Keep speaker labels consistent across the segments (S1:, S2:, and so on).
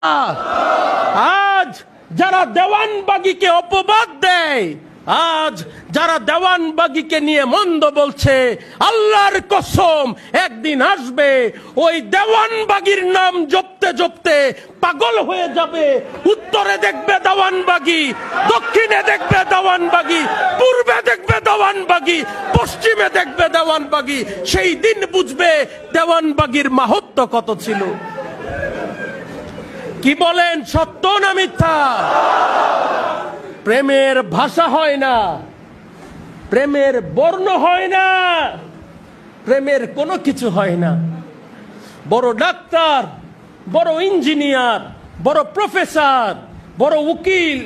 S1: আজ যারা দেওয়ানবাগিকে অপবাদ দেয়, আজ যারা দেওয়ানবাগিকে নিয়ে মন্দ বলছে, আল্লাহর কসম একদিন আসবে ওই দেওয়ানবাগির নাম জপতে জপতে পাগল হয়ে যাবে। উত্তরে দেখবে দেওয়ানবাগি, দক্ষিণে দেখবে দেওয়ানবাগি, পূর্বে দেখবে দেওয়ানবাগি, পশ্চিমে দেখবে দেওয়ানবাগি। সেই দিন বুঝবে দেওয়ানবাগির মাহাত্ম্য কত ছিল। কি বলেন, সত্য না মিথ্যা? প্রেমের ভাষা হয় না, প্রেমের বর্ণ হয় না, প্রেমের কোনো কিছু হয় না। বড় ডাক্তার, বড় ইঞ্জিনিয়ার, বড় প্রফেসর, বড় উকিল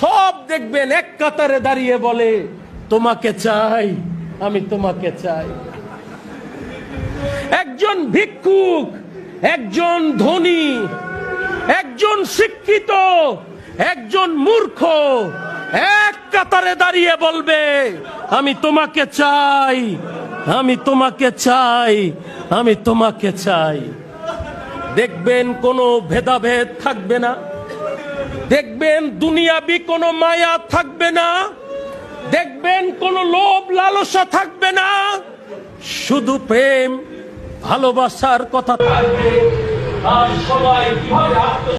S1: সব দেখবেন এক কাতারে দাঁড়িয়ে বলে, তোমাকে চাই, আমি তোমাকে চাই। একজন ভিক্ষুক, একজন ধনী, একজন শিক্ষিত, একজন মূর্খ এক কাতারে দাঁড়িয়ে বলবে, আমি তোমাকে চাই, আমি তোমাকে চাই, আমি তোমাকে চাই। দেখবেন কোনো ভেদাভেদ থাকবে না, দেখবেন দুনিয়াবি কোনো মায়া থাকবে না, দেখবেন কোনো লোভ লালসা থাকবে না, শুধু প্রেম ভালোবাসার কথা থাকবে। আর সবাই কিভাবে